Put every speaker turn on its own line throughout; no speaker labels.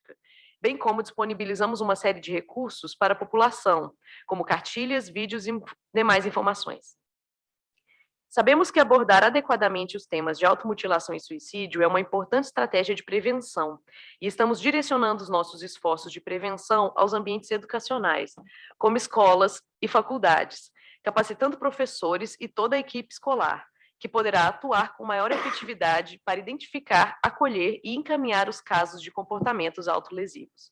pública, bem como disponibilizamos uma série de recursos para a população, como cartilhas, vídeos e demais informações. Sabemos que abordar adequadamente os temas de automutilação e suicídio é uma importante estratégia de prevenção, e estamos direcionando os nossos esforços de prevenção aos ambientes educacionais, como escolas e faculdades, capacitando professores e toda a equipe escolar, que poderá atuar com maior efetividade para identificar, acolher e encaminhar os casos de comportamentos autolesivos.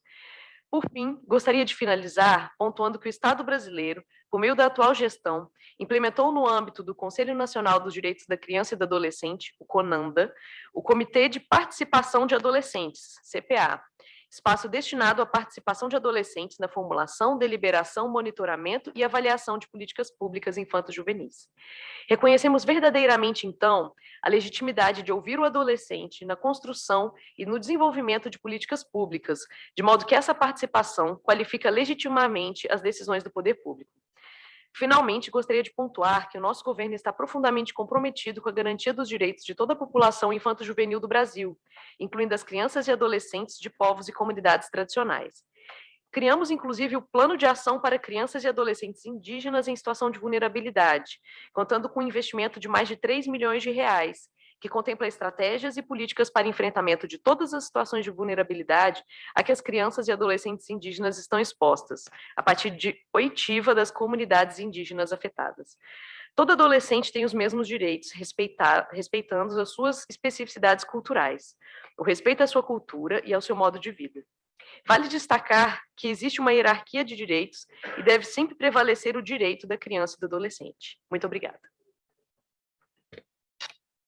Por fim, gostaria de finalizar pontuando que o Estado brasileiro, por meio da atual gestão, implementou no âmbito do Conselho Nacional dos Direitos da Criança e do Adolescente, o CONANDA, o Comitê de Participação de Adolescentes, CPA, espaço destinado à participação de adolescentes na formulação, deliberação, monitoramento e avaliação de políticas públicas infanto-juvenis. Reconhecemos verdadeiramente, então, a legitimidade de ouvir o adolescente na construção e no desenvolvimento de políticas públicas, de modo que essa participação qualifica legitimamente as decisões do poder público. Finalmente, gostaria de pontuar que o nosso governo está profundamente comprometido com a garantia dos direitos de toda a população infanto-juvenil do Brasil, incluindo as crianças e adolescentes de povos e comunidades tradicionais. Criamos, inclusive, o Plano de Ação para Crianças e Adolescentes Indígenas em Situação de Vulnerabilidade, contando com um investimento de mais de 3 milhões de reais, que contempla estratégias e políticas para enfrentamento de todas as situações de vulnerabilidade a que as crianças e adolescentes indígenas estão expostas, a partir de oitiva das comunidades indígenas afetadas. Todo adolescente tem os mesmos direitos, respeitando as suas especificidades culturais, o respeito à sua cultura e ao seu modo de vida. Vale destacar que existe uma hierarquia de direitos e deve sempre prevalecer o direito da criança e do adolescente. Muito obrigada.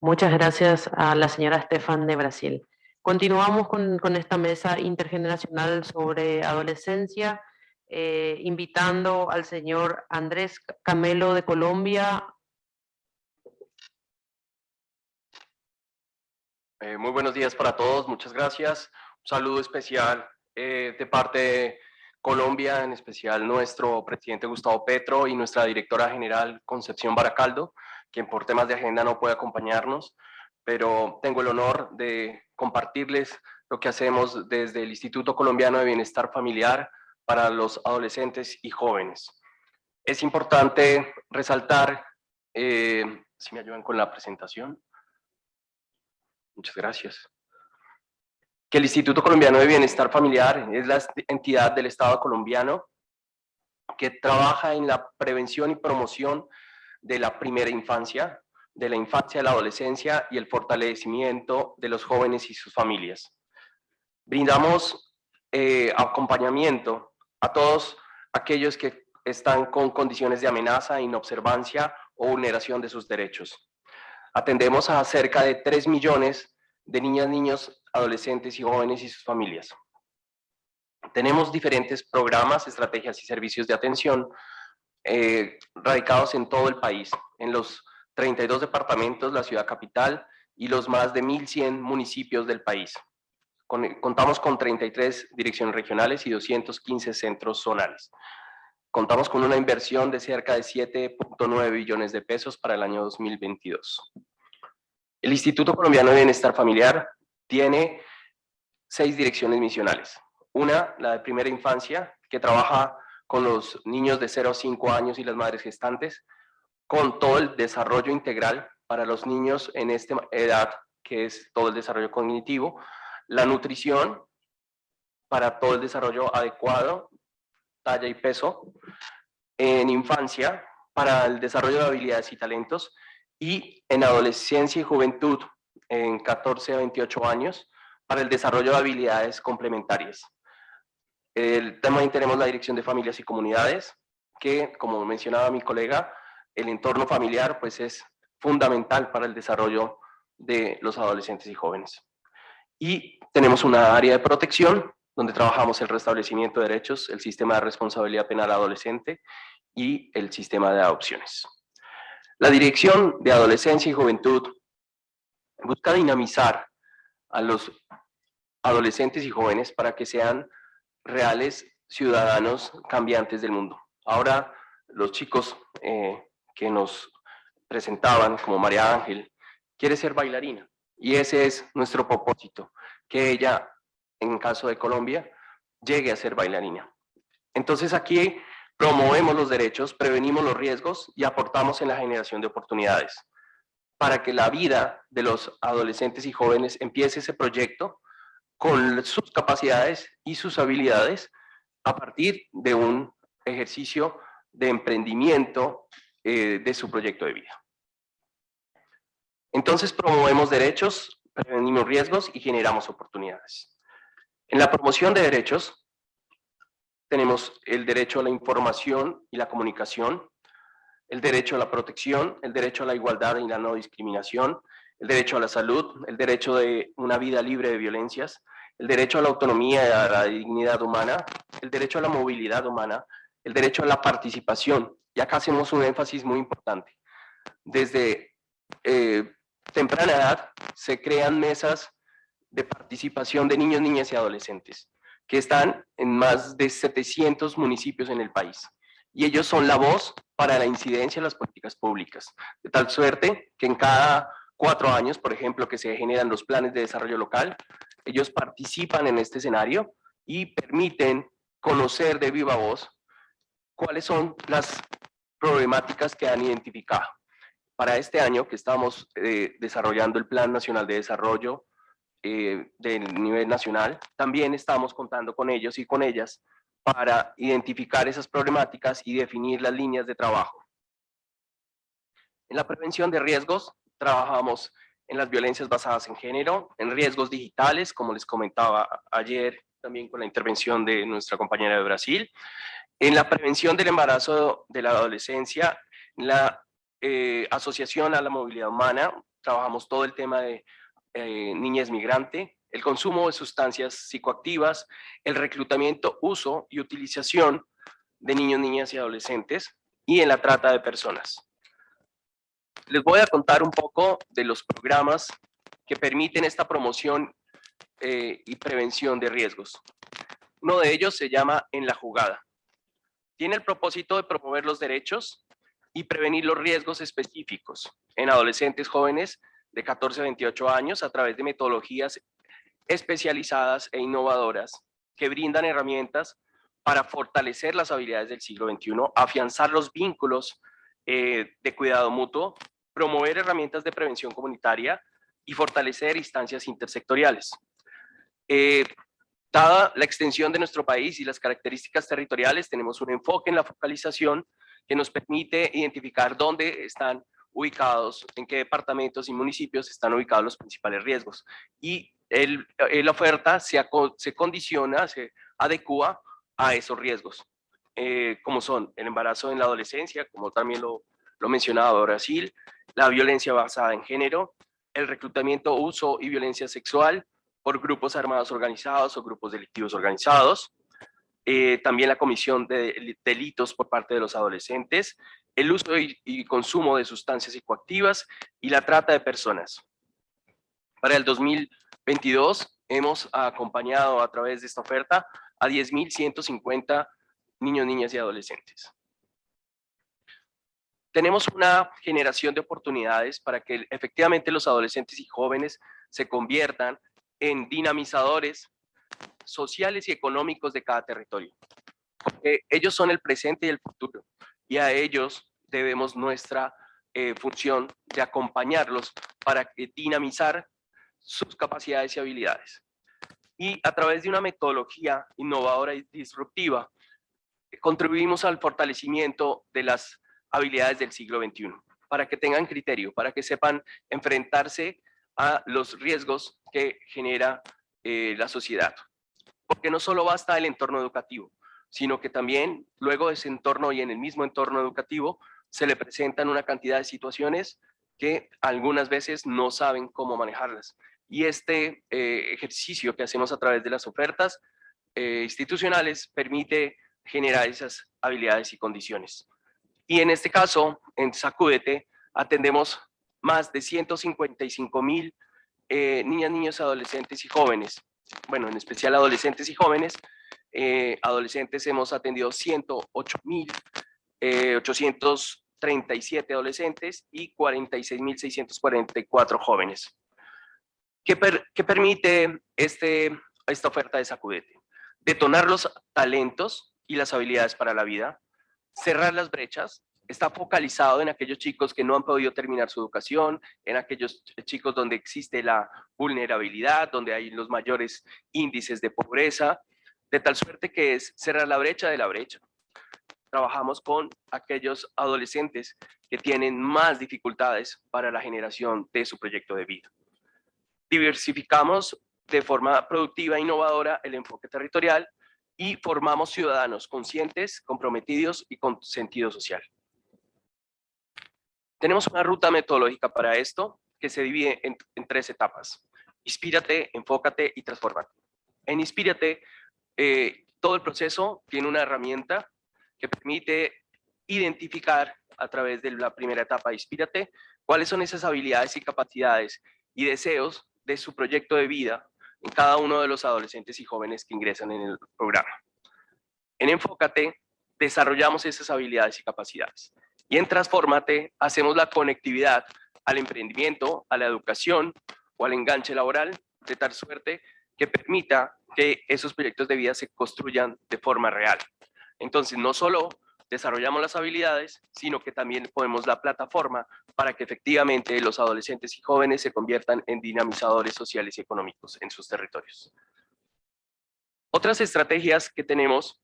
Muchas gracias a la señora Stefan de Brasil. Continuamos con esta mesa intergeneracional sobre adolescencia, invitando al señor Andrés Camelo de Colombia.
Muy buenos días para todos, muchas gracias. Un saludo especial de parte de Colombia, en especial nuestro presidente Gustavo Petro y nuestra directora general Concepción Baracaldo, quien por temas de agenda no puede acompañarnos, pero tengo el honor de compartirles lo que hacemos desde el Instituto Colombiano de Bienestar Familiar para los adolescentes y jóvenes. Es importante resaltar, si me ayudan con la presentación. Muchas gracias. Que el Instituto Colombiano de Bienestar Familiar es la entidad del Estado colombiano que trabaja en la prevención y promoción de la primera infancia, de la infancia, la adolescencia y el fortalecimiento de los jóvenes y sus familias. Brindamos acompañamiento a todos aquellos que están con condiciones de amenaza, inobservancia o vulneración de sus derechos. Atendemos a cerca de 3 millones de niñas, niños, adolescentes y jóvenes y sus familias. Tenemos diferentes programas, estrategias y servicios de atención radicados en todo el país, en los 32 departamentos, la ciudad capital y los más de 1.100 municipios del país. Contamos con 33 direcciones regionales y 215 centros zonales. Contamos con una inversión de cerca de 7.9 billones de pesos para el año 2022. El Instituto Colombiano de Bienestar Familiar tiene 6 direcciones misionales. Una, la de primera infancia, que trabaja con los niños de 0 a 5 años y las madres gestantes, con todo el desarrollo integral para los niños en esta edad, que es todo el desarrollo cognitivo, la nutrición para todo el desarrollo adecuado, talla y peso, en infancia para el desarrollo de habilidades y talentos, y en adolescencia y juventud, en 14 a 28 años, para el desarrollo de habilidades complementarias. También tenemos la Dirección de Familias y Comunidades, que, como mencionaba mi colega, el entorno familiar pues, es fundamental para el desarrollo de los adolescentes y jóvenes. Y tenemos una área de protección, donde trabajamos el restablecimiento de derechos, el sistema de responsabilidad penal adolescente y el sistema de adopciones. La Dirección de Adolescencia y Juventud busca dinamizar a los adolescentes y jóvenes para que sean reales ciudadanos cambiantes del mundo. Ahora, los chicos que nos presentaban, como María Ángel, quiere ser bailarina, y ese es nuestro propósito, que ella en caso de Colombia, llegue a ser bailarina. Entonces aquí promovemos los derechos, prevenimos los riesgos y aportamos en la generación de oportunidades para que la vida de los adolescentes y jóvenes empiece ese proyecto con sus capacidades y sus habilidades a partir de un ejercicio de emprendimiento de su proyecto de vida. Entonces promovemos derechos, prevenimos riesgos y generamos oportunidades. En la promoción de derechos tenemos el derecho a la información y la comunicación, el derecho a la protección, el derecho a la igualdad y la no discriminación, el derecho a la salud, el derecho de una vida libre de violencias, el derecho a la autonomía y a la dignidad humana, el derecho a la movilidad humana, el derecho a la participación. Y acá hacemos un énfasis muy importante. Desde temprana edad se crean mesas de participación de niños, niñas y adolescentes, que están en más de 700 municipios en el país. Y ellos son la voz para la incidencia en las políticas públicas, de tal suerte que en cada 4 años, por ejemplo, que se generan los planes de desarrollo local, ellos participan en este escenario y permiten conocer de viva voz cuáles son las problemáticas que han identificado. Para este año que estamos desarrollando el Plan Nacional de Desarrollo del nivel nacional, también estamos contando con ellos y con ellas para identificar esas problemáticas y definir las líneas de trabajo. En la prevención de riesgos, trabajamos en las violencias basadas en género, en riesgos digitales, como les comentaba ayer también con la intervención de nuestra compañera de Brasil, en la prevención del embarazo de la adolescencia, en la asociación a la movilidad humana, trabajamos todo el tema de niñez migrante, el consumo de sustancias psicoactivas, el reclutamiento, uso y utilización de niños, niñas y adolescentes, y en la trata de personas. Les voy a contar un poco de los programas que permiten esta promoción y prevención de riesgos. Uno de ellos se llama En la Jugada. Tiene el propósito de promover los derechos y prevenir los riesgos específicos en adolescentes jóvenes de 14 a 28 años a través de metodologías especializadas e innovadoras que brindan herramientas para fortalecer las habilidades del siglo XXI, afianzar los vínculos de cuidado mutuo, promover herramientas de prevención comunitaria y fortalecer instancias intersectoriales. Dada la extensión de nuestro país y las características territoriales, tenemos un enfoque en la focalización que nos permite identificar dónde están ubicados, en qué departamentos y municipios están ubicados los principales riesgos. Y la oferta se condiciona, se adecua a esos riesgos, como son el embarazo en la adolescencia, como también lo mencionaba Brasil, la violencia basada en género, el reclutamiento, uso y violencia sexual por grupos armados organizados o grupos delictivos organizados, también la comisión de delitos por parte de los adolescentes, el uso y consumo de sustancias psicoactivas y la trata de personas. Para el 2022 hemos acompañado a través de esta oferta a 10.150 niños, niñas y adolescentes. Tenemos una generación de oportunidades para que efectivamente los adolescentes y jóvenes se conviertan en dinamizadores sociales y económicos de cada territorio. Porque ellos son el presente y el futuro, y a ellos debemos nuestra función de acompañarlos para dinamizar sus capacidades y habilidades. Y a través de una metodología innovadora y disruptiva, contribuimos al fortalecimiento de las habilidades del siglo XXI, para que tengan criterio, para que sepan enfrentarse a los riesgos que genera la sociedad. Porque no solo basta el entorno educativo, sino que también luego de ese entorno y en el mismo entorno educativo se le presentan una cantidad de situaciones que algunas veces no saben cómo manejarlas. Y este ejercicio que hacemos a través de las ofertas institucionales permite generar esas habilidades y condiciones. Y en este caso, en Sacúdete, atendemos más de 155,000 niñas, niños, adolescentes y jóvenes. Bueno, en especial adolescentes y jóvenes. Adolescentes hemos atendido 108.837 adolescentes y 46.644 jóvenes. ¿Qué permite este esta oferta de Sacudete. Detonar los talentos y las habilidades para la vida, cerrar las brechas. Está focalizado en aquellos chicos que no han podido terminar su educación, en aquellos chicos donde existe la vulnerabilidad, donde hay los mayores índices de pobreza, de tal suerte que es cerrar la brecha de la brecha. Trabajamos con aquellos adolescentes que tienen más dificultades para la generación de su proyecto de vida. Diversificamos de forma productiva e innovadora el enfoque territorial y formamos ciudadanos conscientes, comprometidos y con sentido social. Tenemos una ruta metodológica para esto que se divide en 3 etapas. Inspírate, enfócate y transfórmate. En Inspírate, todo el proceso tiene una herramienta que permite identificar a través de la primera etapa de Inspírate cuáles son esas habilidades y capacidades y deseos de su proyecto de vida en cada uno de los adolescentes y jóvenes que ingresan en el programa. En Enfócate desarrollamos esas habilidades y capacidades. Y en Transfórmate hacemos la conectividad al emprendimiento, a la educación o al enganche laboral, de tal suerte que permita que esos proyectos de vida se construyan de forma real. Entonces, no solo desarrollamos las habilidades, sino que también ponemos la plataforma para que efectivamente los adolescentes y jóvenes se conviertan en dinamizadores sociales y económicos en sus territorios. Otras estrategias que tenemos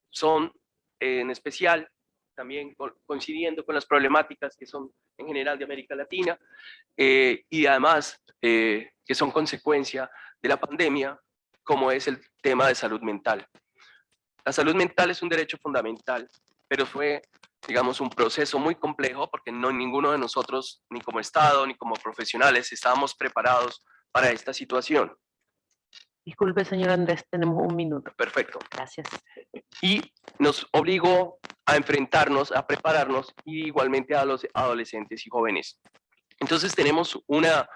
son, en especial, también coincidiendo con las problemáticas que son en general de América Latina, y además que son consecuencia de la pandemia, como es el tema de salud mental. La salud mental es un derecho fundamental, pero fue, digamos, un proceso muy complejo porque no ninguno de nosotros, ni como Estado, ni como profesionales, estábamos preparados para esta situación.
Disculpe, señor Andrés, tenemos 1 minuto.
Perfecto.
Gracias.
Y nos obligó a enfrentarnos, a prepararnos, y igualmente a los adolescentes y jóvenes. Entonces tenemos una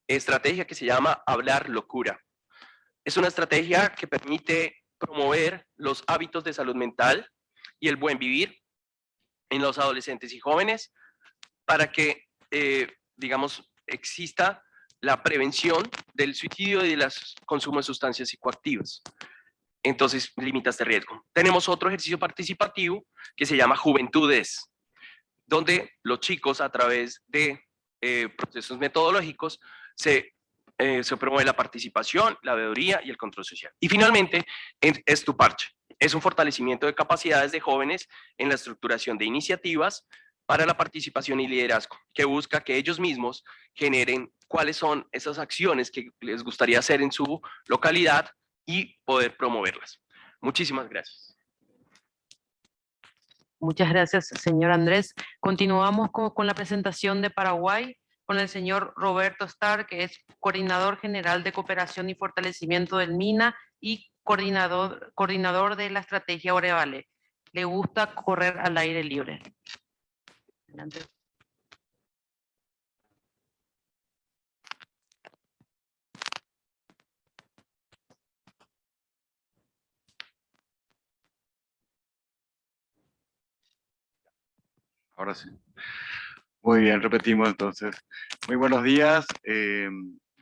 estrategia que se llama Hablar Locura. Es una estrategia que permite promover los hábitos de salud mental y el buen vivir en los adolescentes y jóvenes para que, digamos, exista la prevención del suicidio y del consumo de sustancias psicoactivas. Entonces, limita este riesgo. Tenemos otro ejercicio participativo que se llama Juventudes, donde los chicos, a través de procesos metodológicos, se promueve la participación, la veeduría y el control social. Y finalmente, es Tu Parche. Es un fortalecimiento de capacidades de jóvenes en la estructuración de iniciativas para la participación y liderazgo, que busca que ellos mismos generen cuáles son esas acciones que les gustaría hacer en su localidad y poder promoverlas. Muchísimas gracias.
Muchas gracias, señor Andrés. Continuamos con la presentación de Paraguay con el señor Roberto Starr, que es coordinador general de cooperación y fortalecimiento del MINA y coordinador de la estrategia Orevale. Le gusta correr al aire libre. Adelante.
Ahora sí. Muy bien, repetimos entonces. Muy buenos días.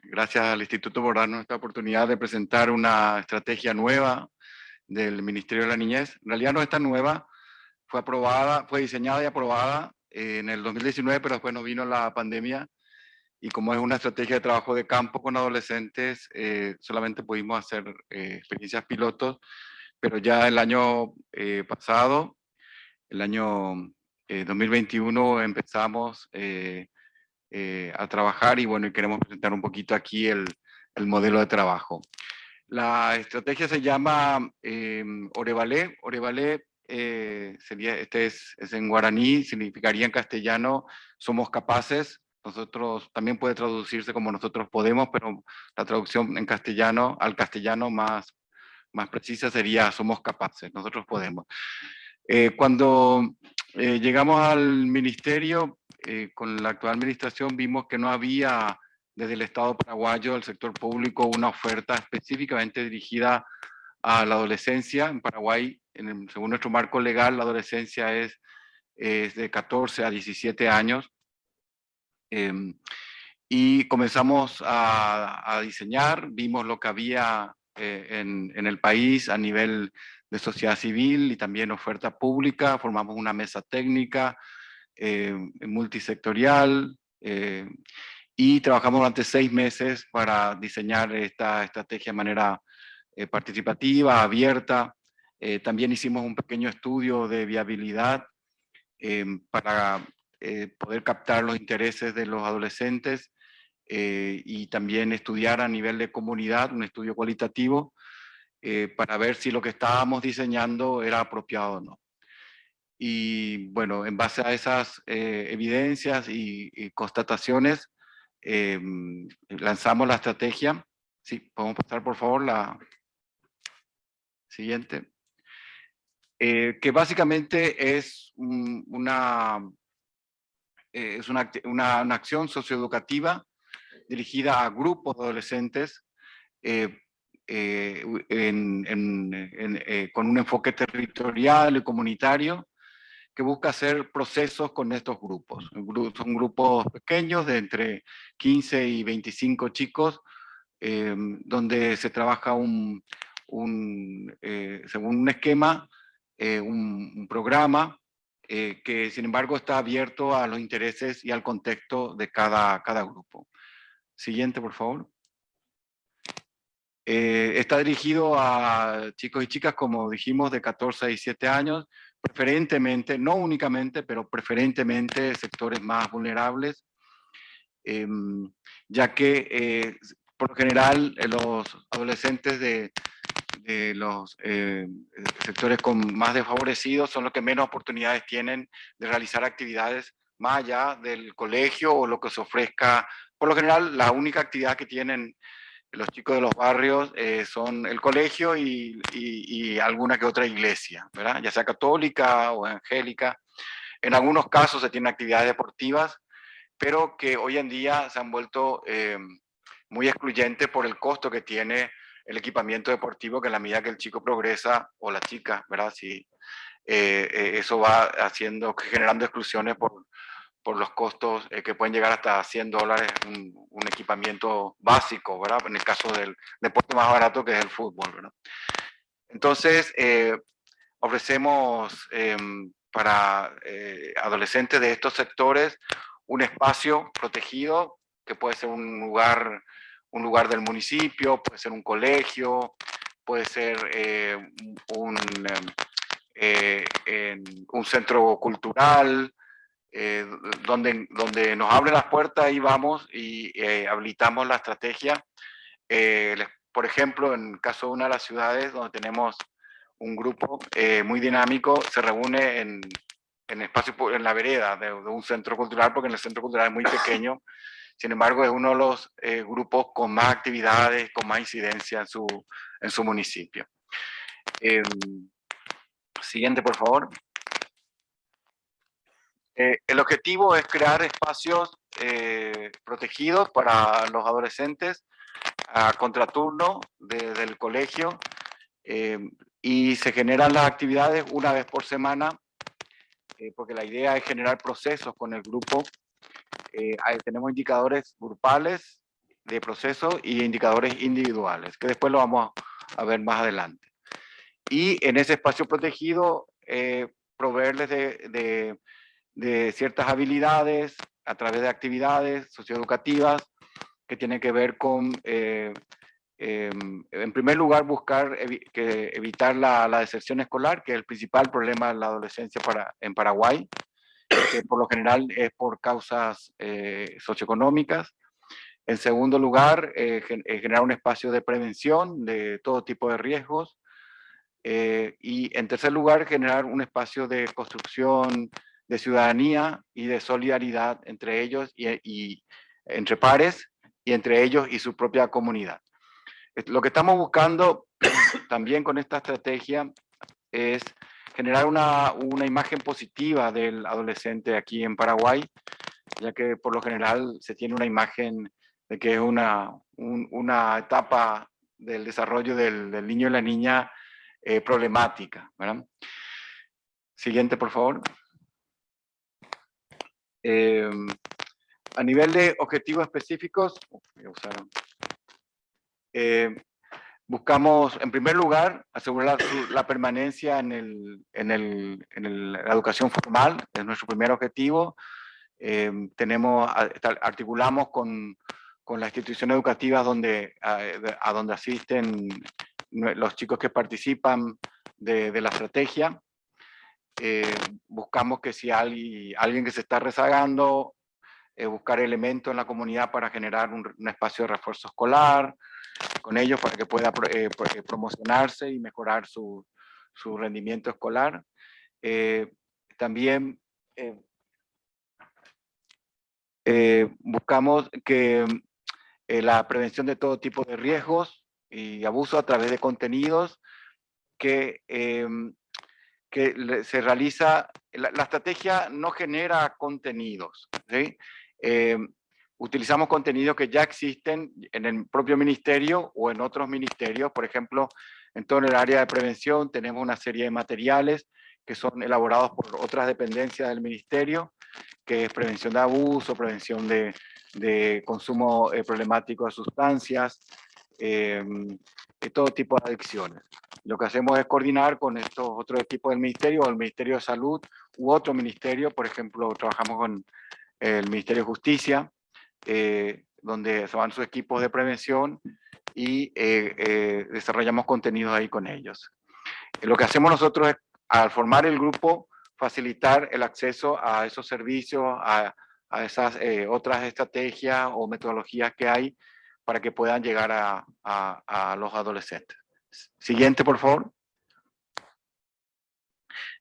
Gracias al Instituto por darnos esta oportunidad de presentar una estrategia nueva del Ministerio de la Niñez. En realidad no está nueva, fue diseñada y aprobada en el 2019, pero después nos vino la pandemia y como es una estrategia de trabajo de campo con adolescentes, solamente pudimos hacer experiencias pilotos, pero ya el año pasado, el año 2021 empezamos a trabajar y bueno, y queremos presentar un poquito aquí el modelo de trabajo. La estrategia se llama Orevale. Orevale sería, es en guaraní, significaría en castellano somos capaces. Nosotros también puede traducirse como nosotros podemos, pero la traducción en castellano, al castellano más precisa sería somos capaces, nosotros podemos. Cuando llegamos al ministerio, con la actual administración vimos que no había desde el Estado paraguayo, el sector público, una oferta específicamente dirigida a la adolescencia. En Paraguay, según nuestro marco legal, la adolescencia es de 14 a 17 años. y comenzamos a diseñar, vimos lo que había en el país a nivel de sociedad civil y también oferta pública, formamos una mesa técnica multisectorial y trabajamos durante 6 meses para diseñar esta estrategia de manera participativa, abierta. También hicimos un pequeño estudio de viabilidad para poder captar los intereses de los adolescentes y también estudiar a nivel de comunidad, un estudio cualitativo, para ver si lo que estábamos diseñando era apropiado o no. Y bueno, en base a esas evidencias y constataciones, lanzamos la estrategia. Sí, podemos pasar por favor la siguiente. Que básicamente es una acción socioeducativa dirigida a grupos de adolescentes con un enfoque territorial y comunitario que busca hacer procesos con estos grupos. Son grupos pequeños de entre 15 y 25 chicos, donde se trabaja según un esquema, un programa que sin embargo está abierto a los intereses y al contexto de cada grupo. Siguiente, por favor. Está dirigido a chicos y chicas, como dijimos, de 14 a 17 años, preferentemente, no únicamente, pero preferentemente sectores más vulnerables, ya que por lo general los adolescentes de los sectores más desfavorecidos son los que menos oportunidades tienen de realizar actividades más allá del colegio o lo que se ofrezca. Por lo general, la única actividad que tienen los chicos de los barrios son el colegio y alguna que otra iglesia, ¿verdad? Ya sea católica o evangélica. En algunos casos se tienen actividades deportivas, pero que hoy en día se han vuelto muy excluyentes por el costo que tiene el equipamiento deportivo, que en la medida que el chico progresa, o la chica, ¿verdad? Sí, eso va generando exclusiones por los costos que pueden llegar hasta $100 un equipamiento básico, ¿verdad? En el caso del deporte más barato, que es el fútbol, ¿verdad? Entonces, ofrecemos para adolescentes de estos sectores un espacio protegido, que puede ser un lugar del municipio, puede ser un colegio, puede ser un centro cultural, donde nos abren las puertas y vamos y habilitamos la estrategia. Por ejemplo, en el caso de una de las ciudades donde tenemos un grupo muy dinámico, se reúne en en la vereda de un centro cultural, porque el centro cultural es muy pequeño. Sin embargo, es uno de los grupos con más actividades, con más incidencia en su municipio. Siguiente, por favor. El objetivo es crear espacios protegidos para los adolescentes a contraturno del colegio y se generan las actividades una vez por semana porque la idea es generar procesos con el grupo. Tenemos indicadores grupales de proceso y indicadores individuales, que después lo vamos a ver más adelante. Y en ese espacio protegido, proveerles de ciertas habilidades a través de actividades socioeducativas que tienen que ver con, en primer lugar, buscar evitar la deserción escolar, que es el principal problema de la adolescencia en Paraguay, que por lo general es por causas socioeconómicas. En segundo lugar, generar un espacio de prevención de todo tipo de riesgos. Y en tercer lugar, generar un espacio de construcción de ciudadanía y de solidaridad entre ellos y entre pares y entre ellos y su propia comunidad. Lo que estamos buscando también con esta estrategia es generar una imagen positiva del adolescente aquí en Paraguay, ya que por lo general se tiene una imagen de que es una etapa del desarrollo del niño y la niña problemática, ¿verdad? Siguiente, por favor. A nivel de objetivos específicos, buscamos, en primer lugar, asegurar la permanencia en la educación formal, es nuestro primer objetivo. Articulamos con las instituciones educativas a donde asisten los chicos que participan de la estrategia. Buscamos que si alguien que se está rezagando, buscar elementos en la comunidad para generar un espacio de refuerzo escolar con ellos para que pueda promocionarse y mejorar su rendimiento escolar. También buscamos que la prevención de todo tipo de riesgos y abuso a través de contenidos que se realiza. La estrategia no genera contenidos, ¿sí? Utilizamos contenidos que ya existen en el propio ministerio o en otros ministerios. Por ejemplo, en todo el área de prevención tenemos una serie de materiales que son elaborados por otras dependencias del ministerio, que es prevención de abuso, prevención de consumo problemático de sustancias, de todo tipo de adicciones. Lo que hacemos es coordinar con estos otros equipos del ministerio, o el Ministerio de Salud u otro ministerio. Por ejemplo, trabajamos con el Ministerio de Justicia, donde van sus equipos de prevención y desarrollamos contenidos ahí con ellos. Lo que hacemos nosotros es, al formar el grupo, facilitar el acceso a esos servicios, a esas otras estrategias o metodologías que hay para que puedan llegar a los adolescentes. Siguiente, por favor.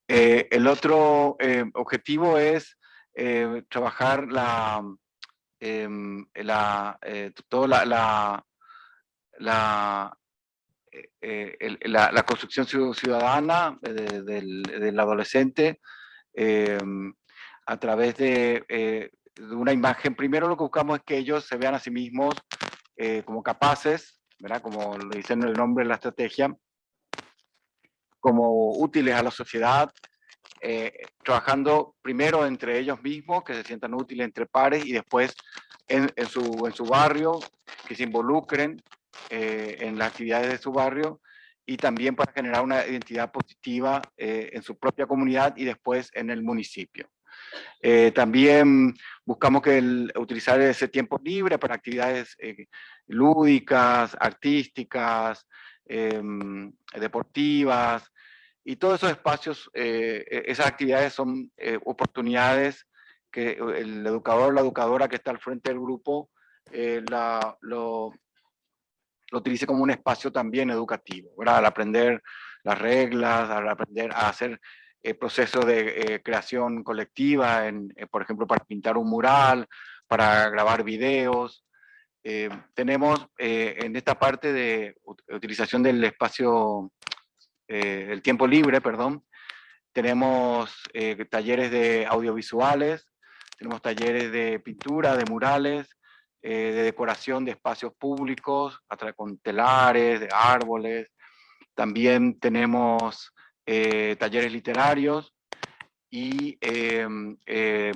El otro objetivo es trabajar la construcción ciudadana del adolescente a través de una imagen. Primero lo que buscamos es que ellos se vean a sí mismos como capaces, ¿verdad? Como le dicen el nombre de la estrategia, como útiles a la sociedad, trabajando primero entre ellos mismos, que se sientan útiles entre pares, y después en su barrio, que se involucren en las actividades de su barrio, y también para generar una identidad positiva en su propia comunidad y después en el municipio. También buscamos utilizar ese tiempo libre para actividades lúdicas, artísticas, deportivas, y todos esos espacios, esas actividades son oportunidades que el educador o la educadora que está al frente del grupo lo utilice como un espacio también educativo, ¿verdad? Al aprender las reglas, al aprender a hacer procesos de creación colectiva, por ejemplo, para pintar un mural, para grabar videos. Tenemos en esta parte de utilización del espacio, el tiempo libre, perdón, tenemos talleres de audiovisuales, tenemos talleres de pintura, de murales, de decoración de espacios públicos, con telares, de árboles. También tenemos talleres literarios y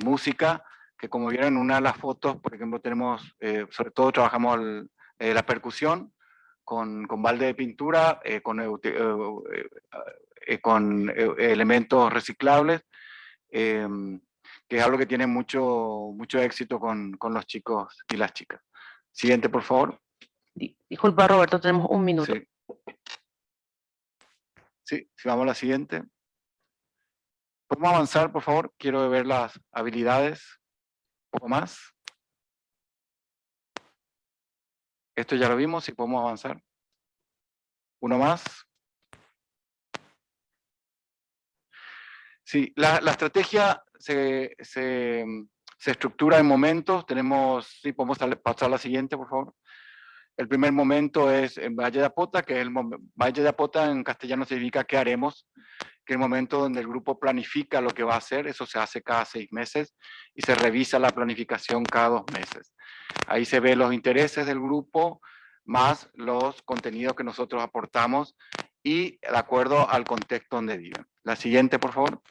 música, que como vieron en una de las fotos, por ejemplo, tenemos, sobre todo trabajamos la percusión con balde de pintura, con elementos reciclables, que es algo que tiene mucho éxito con los chicos y las chicas. Siguiente, por favor.
Disculpa, Roberto, tenemos un minuto.
Sí. Sí, si vamos a la siguiente. ¿Podemos avanzar, por favor? Quiero ver las habilidades. Un poco más. Esto ya lo vimos, si podemos avanzar. Uno más. Sí, la estrategia se estructura en momentos. Tenemos, sí, podemos pasar a la siguiente, por favor. El primer momento es en Valle de Apota, que es Valle de Apota en castellano significa ¿qué haremos? Que es el momento donde el grupo planifica lo que va a hacer. Eso se hace cada 6 meses y se revisa la planificación cada 2 meses. Ahí se ve los intereses del grupo más los contenidos que nosotros aportamos y de acuerdo al contexto donde viven. La siguiente, por favor.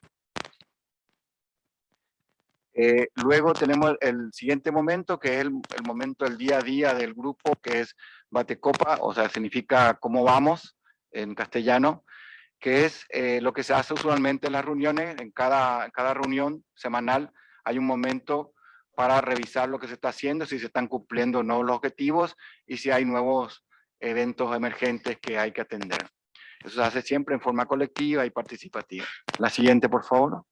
Luego tenemos el siguiente momento, que es el momento del día a día del grupo, que es Batecopa, o sea, significa cómo vamos en castellano, que es lo que se hace usualmente en las reuniones. En cada reunión semanal hay un momento para revisar lo que se está haciendo, si se están cumpliendo o no los objetivos y si hay nuevos eventos emergentes que hay que atender. Eso se hace siempre en forma colectiva y participativa. La siguiente, por favor.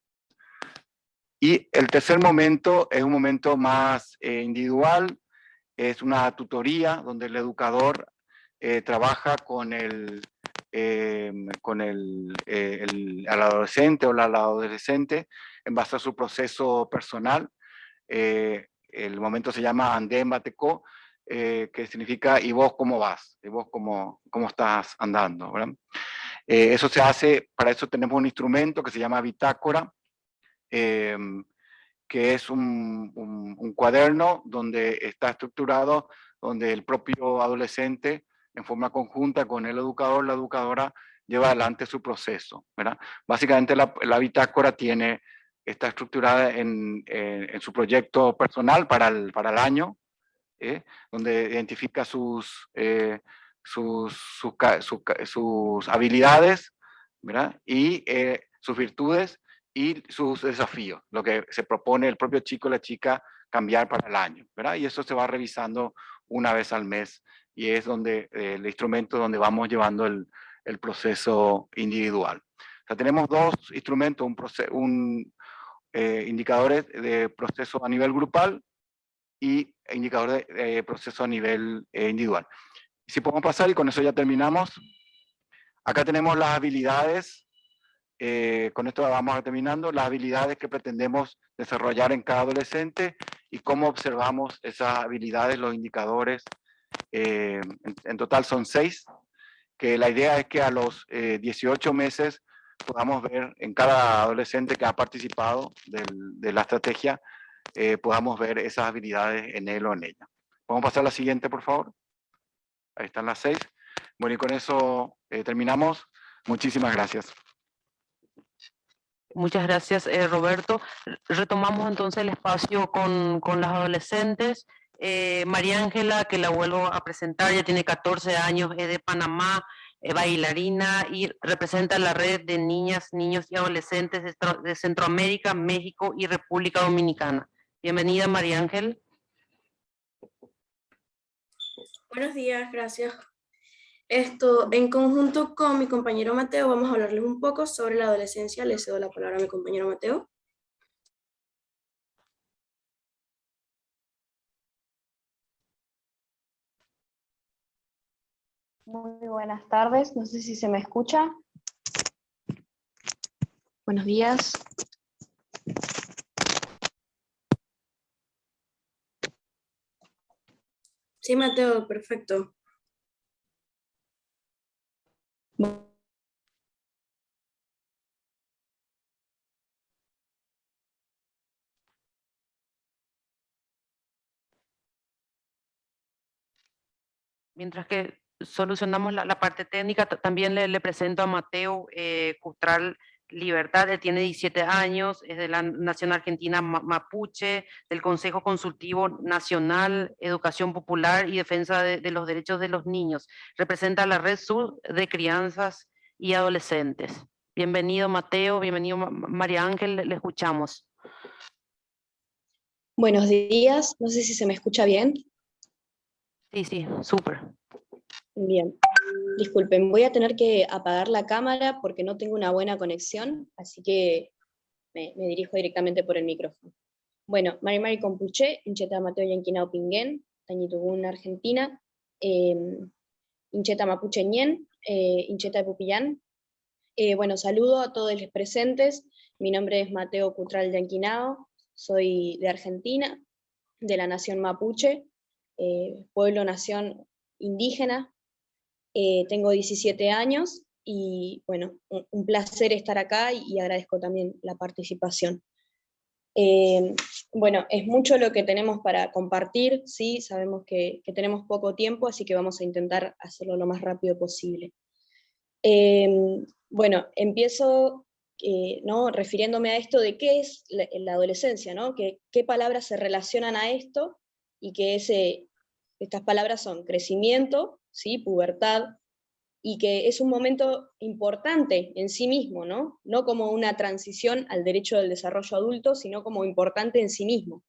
Y el tercer momento es un momento más individual, es una tutoría donde el educador trabaja con el adolescente o la adolescente en base a su proceso personal. El momento se llama Andén Bateco, que significa ¿y vos cómo vas? ¿Y vos cómo estás andando? ¿Verdad? Eso se hace, para eso tenemos un instrumento que se llama bitácora, que es un cuaderno donde está estructurado, donde el propio adolescente, en forma conjunta con el educador, la educadora, lleva adelante su proceso, ¿verdad? Básicamente la bitácora está estructurada en su proyecto personal para el año, donde identifica sus habilidades, ¿verdad? Y sus virtudes y sus desafíos, lo que se propone el propio chico o la chica cambiar para el año, ¿verdad? Y eso se va revisando una vez al mes y es donde el instrumento donde vamos llevando el proceso individual. O sea, tenemos dos instrumentos, indicadores de proceso a nivel grupal y indicador de proceso a nivel individual. Si podemos pasar, y con eso ya terminamos. Acá tenemos las habilidades, con esto vamos terminando, las habilidades que pretendemos desarrollar en cada adolescente y cómo observamos esas habilidades, los indicadores. En total son 6, que la idea es que a los 18 meses podamos ver en cada adolescente que ha participado de la estrategia, podamos ver esas habilidades en él o en ella. ¿Podemos pasar a la siguiente, por favor? Ahí están las 6. Bueno, y con eso terminamos. Muchísimas gracias.
Muchas gracias, Roberto. Retomamos entonces el espacio con las adolescentes. María Ángela, que la vuelvo a presentar, ya tiene 14 años, es de Panamá, bailarina y representa la red de niñas, niños y adolescentes de Centroamérica, México y República Dominicana. Bienvenida, María Ángel.
Buenos días, gracias. En conjunto con mi compañero Mateo, vamos a hablarles un poco sobre la adolescencia. Le cedo la palabra a mi compañero Mateo.
Muy buenas tardes, no sé si se me escucha. Buenos días.
Sí, Mateo, perfecto.
Mientras que solucionamos la parte técnica, también le presento a Mateo Cutral Libertad. Él tiene 17 años, es de la Nación Argentina Mapuche, del Consejo Consultivo Nacional, Educación Popular y Defensa de los Derechos de los Niños. Representa la Red Sur de Crianzas y Adolescentes. Bienvenido, Mateo, bienvenido, María Ángel, le escuchamos.
Buenos días, no sé si se me escucha bien.
Sí, súper.
Bien, disculpen, voy a tener que apagar la cámara porque no tengo una buena conexión, así que me dirijo directamente por el micrófono. Bueno, Mari Compuche, Incheta Mateo Yanquinao Pinguén, Tañitugún, Argentina, Incheta Mapuche Ñen, Incheta Pupillán. Bueno, saludo a todos los presentes. Mi nombre es Mateo Cutral Yanquinao, soy de Argentina, de la nación Mapuche, pueblo-nación indígena. Tengo 17 años y bueno, un placer estar acá y agradezco también la participación. Bueno, es mucho lo que tenemos para compartir, sí, sabemos que tenemos poco tiempo, así que vamos a intentar hacerlo lo más rápido posible. Bueno, empiezo ¿no? Refiriéndome a esto de qué es la adolescencia, ¿no? Qué palabras se relacionan a esto, y que estas palabras son crecimiento, ¿sí? Pubertad, y que es un momento importante en sí mismo, ¿no? No como una transición al derecho del desarrollo adulto, sino como importante en sí mismo.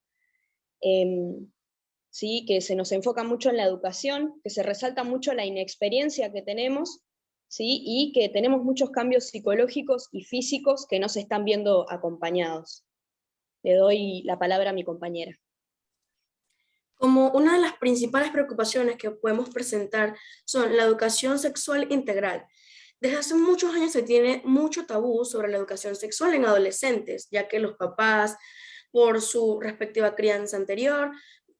¿Sí? Que se nos enfoca mucho en la educación, que se resalta mucho la inexperiencia que tenemos, ¿sí? Y que tenemos muchos cambios psicológicos y físicos que no se están viendo acompañados. Le doy la palabra a mi compañera.
Como una de las principales preocupaciones que podemos presentar son la educación sexual integral. Desde hace muchos años se tiene mucho tabú sobre la educación sexual en adolescentes, ya que los papás, por su respectiva crianza anterior,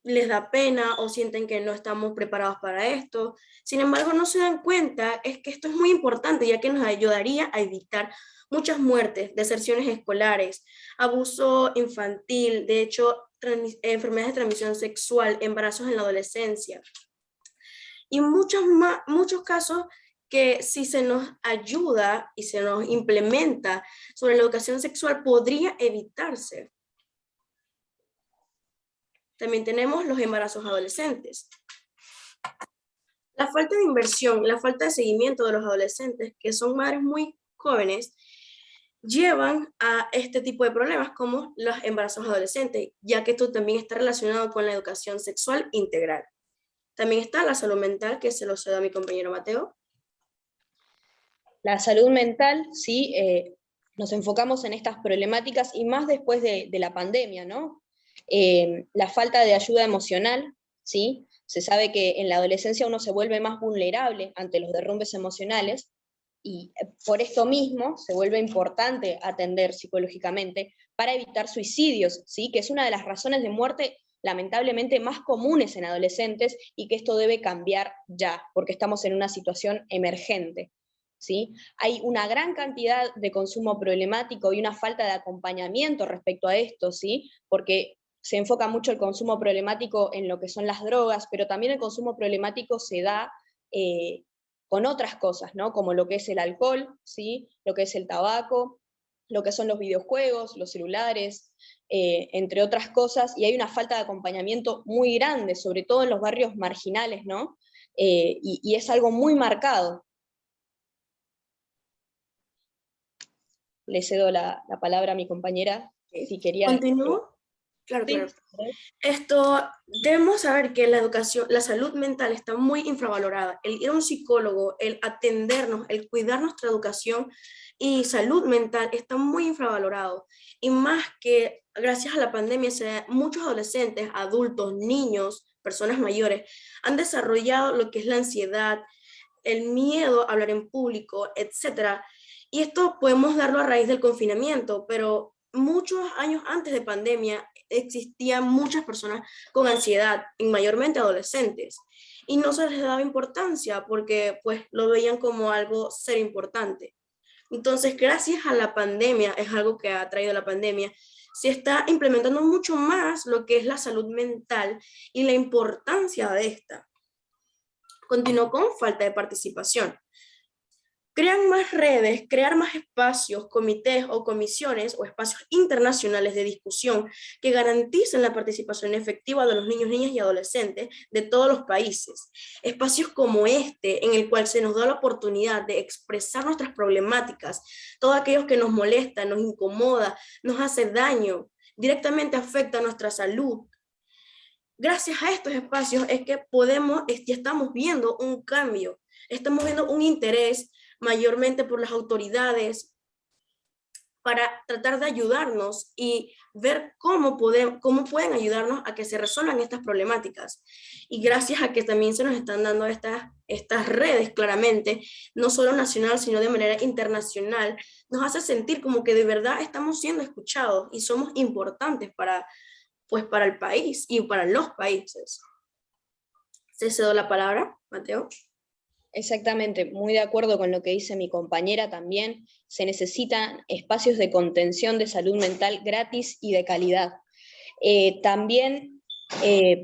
les da pena o sienten que no estamos preparados para esto. Sin embargo, no se dan cuenta, es que esto es muy importante, ya que nos ayudaría a evitar muchas muertes, deserciones escolares, abuso infantil, de hecho, enfermedades de transmisión sexual, embarazos en la adolescencia. Y muchos casos que si se nos ayuda y se nos implementa sobre la educación sexual podría evitarse. También tenemos los embarazos adolescentes. La falta de inversión, la falta de seguimiento de los adolescentes, que son madres muy jóvenes, llevan a este tipo de problemas como los embarazos adolescentes, ya que esto también está relacionado con la educación sexual integral. También está la salud mental, que se lo cedo a mi compañero Mateo.
La salud mental, sí, nos enfocamos en estas problemáticas y más después de la pandemia, ¿no? La falta de ayuda emocional, ¿sí? Se sabe que en la adolescencia uno se vuelve más vulnerable ante los derrumbes emocionales, y por esto mismo se vuelve importante atender psicológicamente para evitar suicidios, ¿sí? Que es una de las razones de muerte lamentablemente más comunes en adolescentes, y que esto debe cambiar ya, porque estamos en una situación emergente, ¿sí? Hay una gran cantidad de consumo problemático y una falta de acompañamiento respecto a esto, ¿sí? Porque se enfoca mucho el consumo problemático en lo que son las drogas, pero también el consumo problemático se da con otras cosas, ¿no? Como lo que es el alcohol, ¿sí? Lo que es el tabaco, lo que son los videojuegos, los celulares, entre otras cosas, y hay una falta de acompañamiento muy grande, sobre todo en los barrios marginales, ¿no? Y es algo muy marcado. Le cedo la palabra a mi compañera, si quería...
¿Continúo? Claro,
Sí.
Claro. Debemos saber que la educación, la salud mental está muy infravalorada. El ir a un psicólogo, el atendernos, el cuidar nuestra educación y salud mental está muy infravalorado. Y más que gracias a la pandemia, muchos adolescentes, adultos, niños, personas mayores, han desarrollado lo que es la ansiedad, el miedo a hablar en público, etc. Y esto podemos darlo a raíz del confinamiento, pero muchos años antes de pandemia existían muchas personas con ansiedad, y mayormente adolescentes, y no se les daba importancia porque pues lo veían como algo ser importante. Entonces, gracias a la pandemia, es algo que ha traído la pandemia, se está implementando mucho más lo que es la salud mental y la importancia de esta. Continuó con falta de participación. Crean más redes, crear más espacios, comités o comisiones o espacios internacionales de discusión que garanticen la participación efectiva de los niños, niñas y adolescentes de todos los países. Espacios como este, en el cual se nos da la oportunidad de expresar nuestras problemáticas, todo aquello que nos molesta, nos incomoda, nos hace daño, directamente afecta a nuestra salud. Gracias a estos espacios es que ya estamos viendo un cambio, estamos viendo un interés mayormente por las autoridades para tratar de ayudarnos y ver cómo pueden ayudarnos a que se resuelvan estas problemáticas. Y gracias a que también se nos están dando estas redes claramente, no solo nacional, sino de manera internacional, nos hace sentir como que de verdad estamos siendo escuchados y somos importantes para el país y para los países. ¿Se cedo la palabra, Mateo?
Exactamente, muy de acuerdo con lo que dice mi compañera también. Se necesitan espacios de contención de salud mental gratis y de calidad. También,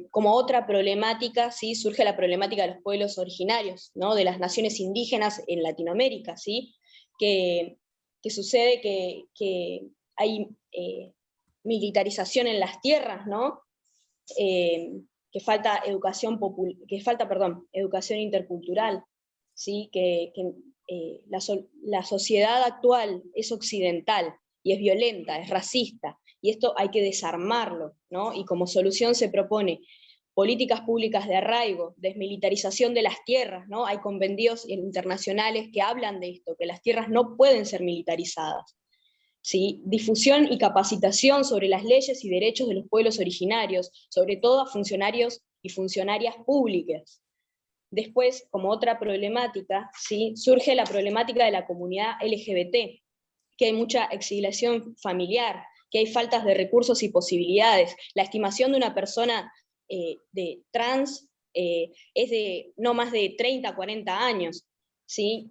como otra problemática, ¿sí? Surge la problemática de los pueblos originarios, ¿no? De las naciones indígenas en Latinoamérica, ¿sí? Que que sucede que hay militarización en las tierras, ¿no? Que falta educación intercultural, ¿sí? La sociedad actual es occidental y es violenta, es racista, y esto hay que desarmarlo, ¿no? Y como solución se propone políticas públicas de arraigo, desmilitarización de las tierras, ¿no? Hay convenios internacionales que hablan de esto, que las tierras no pueden ser militarizadas. ¿Sí? Difusión y capacitación sobre las leyes y derechos de los pueblos originarios, sobre todo a funcionarios y funcionarias públicas. Después, como otra problemática, ¿sí? Surge la problemática de la comunidad LGBT, que hay mucha exiliación familiar, que hay faltas de recursos y posibilidades. La estimación de una persona de trans es de no más de 30, 40 años, ¿sí?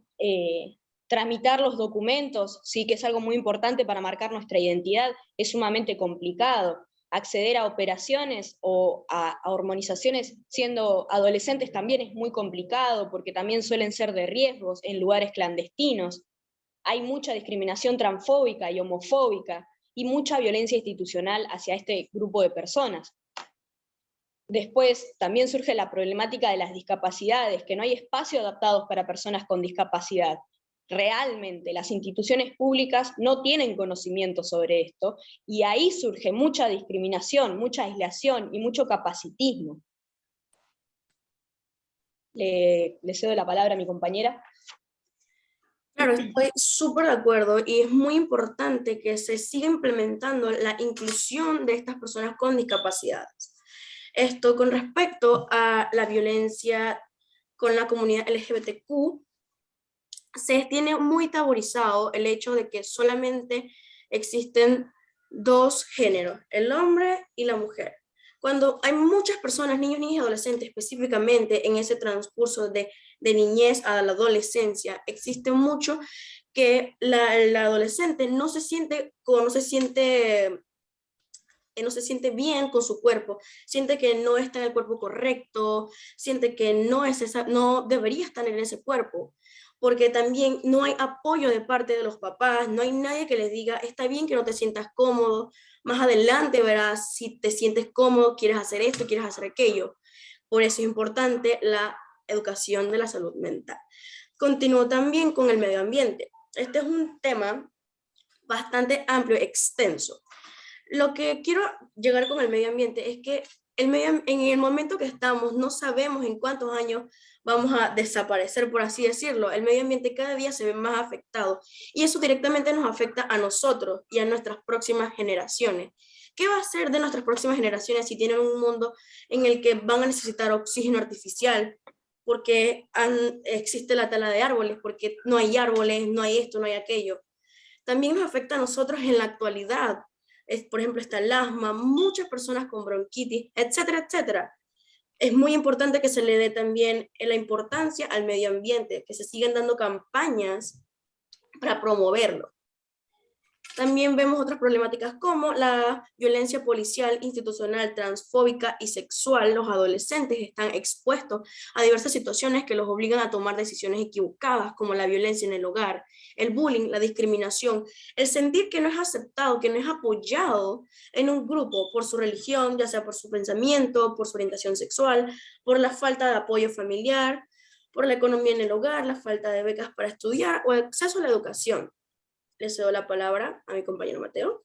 Tramitar los documentos, sí, que es algo muy importante para marcar nuestra identidad, es sumamente complicado. Acceder a operaciones o a hormonizaciones siendo adolescentes también es muy complicado, porque también suelen ser de riesgos en lugares clandestinos. Hay mucha discriminación transfóbica y homofóbica, y mucha violencia institucional hacia este grupo de personas. Después también surge la problemática de las discapacidades, que no hay espacios adaptados para personas con discapacidad. Realmente las instituciones públicas no tienen conocimiento sobre esto, y ahí surge mucha discriminación, mucha aislación y mucho capacitismo. Le cedo la palabra a mi compañera.
Claro, estoy súper de acuerdo y es muy importante que se siga implementando la inclusión de estas personas con discapacidades. Esto con respecto a la violencia con la comunidad LGBTQ, se tiene muy tabuizado el hecho de que solamente existen dos géneros, el hombre y la mujer. Cuando hay muchas personas, niños, niñas y adolescentes, específicamente en ese transcurso de niñez a la adolescencia, existe mucho que la adolescente no se siente bien con su cuerpo, siente que no está en el cuerpo correcto, siente que no debería estar en ese cuerpo, porque también no hay apoyo de parte de los papás, no hay nadie que les diga, está bien que no te sientas cómodo, más adelante verás si te sientes cómodo, quieres hacer esto, quieres hacer aquello. Por eso es importante la educación de la salud mental. Continúo también con el medio ambiente. Este es un tema bastante amplio, extenso. Lo que quiero llegar con el medio ambiente es que en el momento que estamos no sabemos en cuántos años vamos a desaparecer, por así decirlo. El medio ambiente cada día se ve más afectado y eso directamente nos afecta a nosotros y a nuestras próximas generaciones. ¿Qué va a ser de nuestras próximas generaciones si tienen un mundo en el que van a necesitar oxígeno artificial? Porque existe la tala de árboles, porque no hay árboles, no hay esto, no hay aquello. También nos afecta a nosotros en la actualidad. Por ejemplo, está el asma, muchas personas con bronquitis, etcétera, etcétera. Es muy importante que se le dé también la importancia al medio ambiente, que se sigan dando campañas para promoverlo. También vemos otras problemáticas como la violencia policial, institucional, transfóbica y sexual. Los adolescentes están expuestos a diversas situaciones que los obligan a tomar decisiones equivocadas, como la violencia en el hogar, el bullying, la discriminación, el sentir que no es aceptado, que no es apoyado en un grupo por su religión, ya sea por su pensamiento, por su orientación sexual, por la falta de apoyo familiar, por la economía en el hogar, la falta de becas para estudiar o acceso a la educación. Le cedo la palabra a mi compañero Mateo.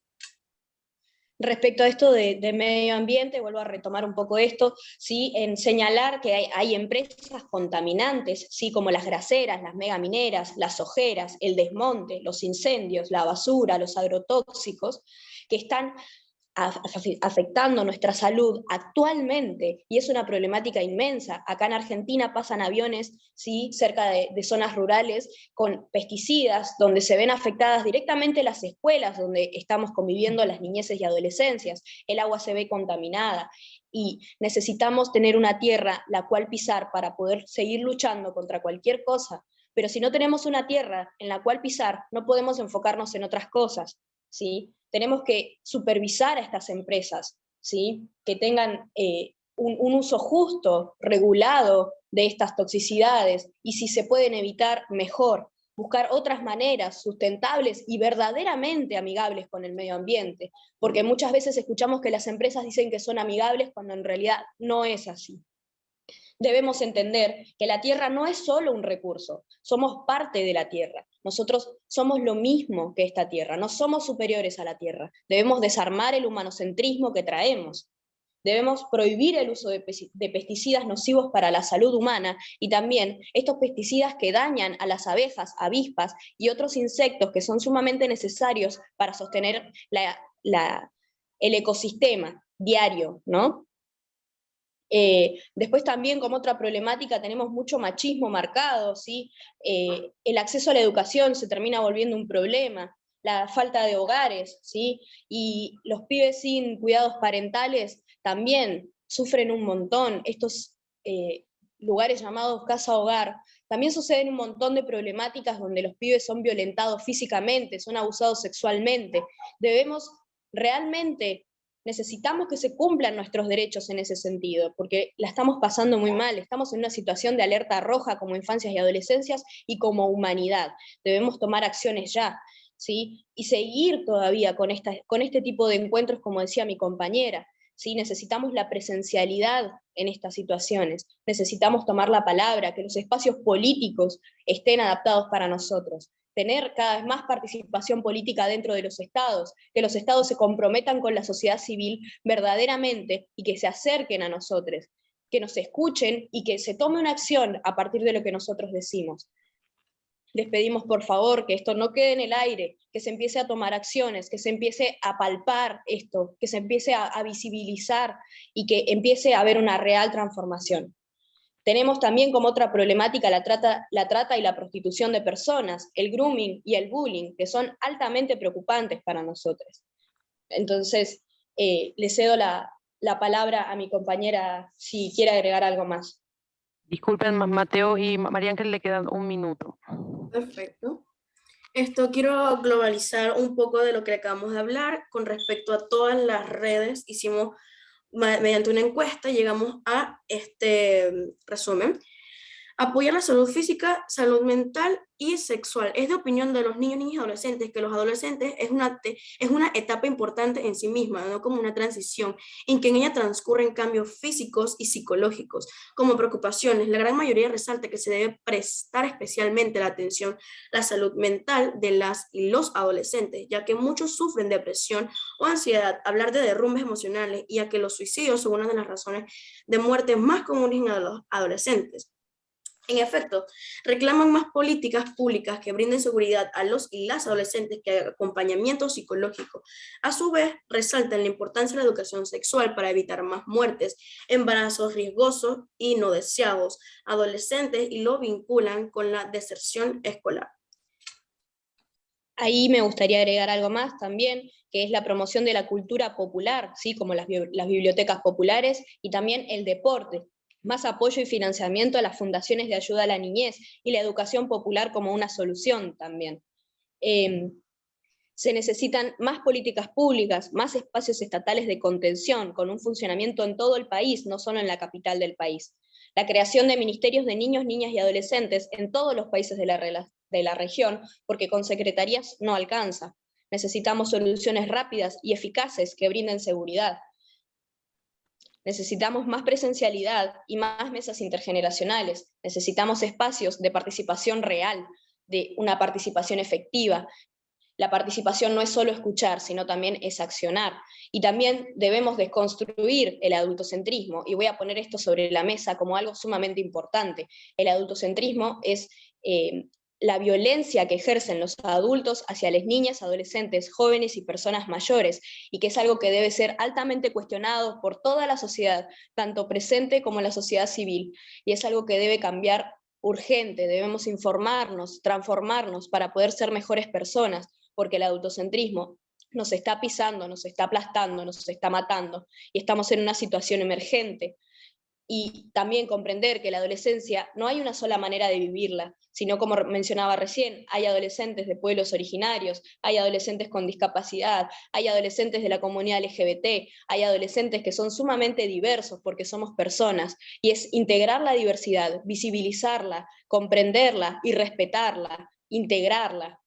Respecto a esto de medio ambiente, vuelvo a retomar un poco esto, ¿sí? En señalar que hay empresas contaminantes, ¿sí? Como las graseras, las megamineras, las ojeras, el desmonte, los incendios, la basura, los agrotóxicos, que están afectando nuestra salud actualmente, y es una problemática inmensa. Acá en Argentina pasan aviones, ¿sí? Cerca de zonas rurales con pesticidas, donde se ven afectadas directamente las escuelas donde estamos conviviendo las niñeces y adolescencias. El agua se ve contaminada y necesitamos tener una tierra la cual pisar para poder seguir luchando contra cualquier cosa, pero si no tenemos una tierra en la cual pisar, no podemos enfocarnos en otras cosas, ¿sí? Tenemos que supervisar a estas empresas, ¿sí? Que tengan un uso justo, regulado de estas toxicidades, y si se pueden evitar, mejor. buscar otras maneras sustentables y verdaderamente amigables con el medio ambiente, porque muchas veces escuchamos que las empresas dicen que son amigables cuando en realidad no es así. Debemos entender que la tierra no es solo un recurso, somos parte de la tierra. Nosotros somos lo mismo que esta tierra, no somos superiores a la tierra. Debemos desarmar el humanocentrismo que traemos. Debemos prohibir el uso de pesticidas nocivos para la salud humana y también estos pesticidas que dañan a las abejas, avispas y otros insectos que son sumamente necesarios para sostener el ecosistema diario, ¿no? Después también como otra problemática tenemos mucho machismo marcado, ¿sí? El acceso a la educación se termina volviendo un problema, la falta de hogares, ¿sí? Y los pibes sin cuidados parentales también sufren un montón. Estos lugares llamados casa-hogar también suceden un montón de problemáticas donde los pibes son violentados físicamente, son abusados sexualmente. Debemos realmente... Necesitamos que se cumplan nuestros derechos en ese sentido, porque la estamos pasando muy mal, estamos en una situación de alerta roja como infancias y adolescencias y como humanidad. Debemos tomar acciones ya, ¿sí? Y seguir todavía con este tipo de encuentros, como decía mi compañera, ¿sí? Necesitamos la presencialidad en estas situaciones, necesitamos tomar la palabra, que los espacios políticos estén adaptados para nosotros. Tener cada vez más participación política dentro de los estados, que los estados se comprometan con la sociedad civil verdaderamente y que se acerquen a nosotros, que nos escuchen y que se tome una acción a partir de lo que nosotros decimos. Les pedimos por favor que esto no quede en el aire, que se empiece a tomar acciones, que se empiece a palpar esto, que se empiece a visibilizar y que empiece a haber una real transformación. Tenemos también como otra problemática la trata y la prostitución de personas, el grooming y el bullying, que son altamente preocupantes para nosotros. Entonces, le cedo la palabra a mi compañera si quiere agregar algo más.
Disculpen, Mateo y María Ángel, le quedan 1 minuto.
Perfecto. Quiero globalizar un poco de lo que acabamos de hablar con respecto a todas las redes. Hicimos mediante una encuesta, llegamos a este resumen. Apoyar la salud física, salud mental y sexual. Es de opinión de los niños, niñas y adolescentes que los adolescentes es una etapa importante en sí misma, no como una transición, en que en ella transcurren cambios físicos y psicológicos. Como preocupaciones, la gran mayoría resalta que se debe prestar especialmente la atención a la salud mental de las y los adolescentes, ya que muchos sufren depresión o ansiedad, hablar de derrumbes emocionales y a que los suicidios son una de las razones de muerte más comunes en los adolescentes. En efecto, reclaman más políticas públicas que brinden seguridad a los y las adolescentes que acompañamiento psicológico. A su vez, resaltan la importancia de la educación sexual para evitar más muertes, embarazos riesgosos y no deseados, adolescentes y lo vinculan con la deserción escolar.
Ahí me gustaría agregar algo más también, que es la promoción de la cultura popular, ¿sí? Como las bibliotecas populares y también el deporte. Más apoyo y financiamiento a las fundaciones de ayuda a la niñez y la educación popular como una solución también. Se necesitan más políticas públicas, más espacios estatales de contención, con un funcionamiento en todo el país, no solo en la capital del país. La creación de ministerios de niños, niñas y adolescentes en todos los países de la región, porque con secretarías no alcanza. Necesitamos soluciones rápidas y eficaces que brinden seguridad. Necesitamos más presencialidad y más mesas intergeneracionales. Necesitamos espacios de participación real, de una participación efectiva. La participación no es solo escuchar, sino también es accionar. Y también debemos desconstruir el adultocentrismo, y voy a poner esto sobre la mesa como algo sumamente importante. El adultocentrismo es la violencia que ejercen los adultos hacia las niñas, adolescentes, jóvenes y personas mayores, y que es algo que debe ser altamente cuestionado por toda la sociedad, tanto presente como la sociedad civil, y es algo que debe cambiar urgente. Debemos informarnos, transformarnos para poder ser mejores personas, porque el adultocentrismo nos está pisando, nos está aplastando, nos está matando, y estamos en una situación emergente. Y también comprender que la adolescencia no hay una sola manera de vivirla, sino, como mencionaba recién, hay adolescentes de pueblos originarios, hay adolescentes con discapacidad, hay adolescentes de la comunidad LGBT, hay adolescentes que son sumamente diversos porque somos personas, y es integrar la diversidad, visibilizarla, comprenderla y respetarla, integrarla.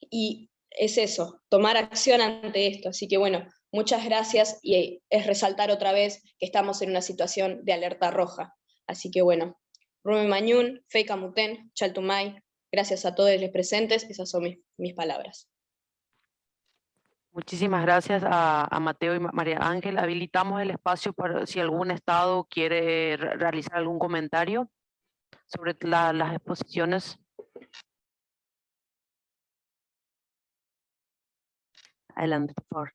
Y es eso, tomar acción ante esto. Así que bueno, muchas gracias y es resaltar otra vez que estamos en una situación de alerta roja. Así que bueno, Rumi Mañún, Feika Muten, Chaltumay, gracias a todos los presentes, esas son mis palabras.
Muchísimas gracias a Mateo y María Ángel. Habilitamos el espacio para si algún estado quiere realizar algún comentario sobre las exposiciones. Adelante, por favor.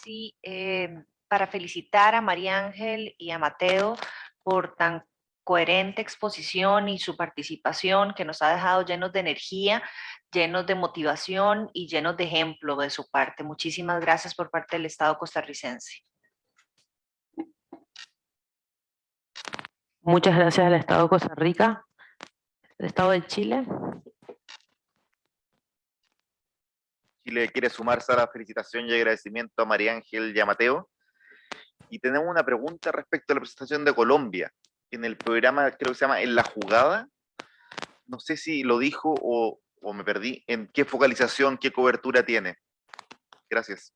Sí, para felicitar a María Ángel y a Mateo por tan coherente exposición y su participación que nos ha dejado llenos de energía, llenos de motivación y llenos de ejemplo de su parte. Muchísimas gracias por parte del Estado costarricense.
Muchas gracias al Estado de Costa Rica. ¿El Estado de Chile?
Chile quiere sumarse a la felicitación y agradecimiento a María Ángel y a Mateo. Y tenemos una pregunta respecto a la presentación de Colombia. En el programa, creo que se llama En la Jugada. No sé si lo dijo o me perdí. ¿En qué focalización, qué cobertura tiene? Gracias.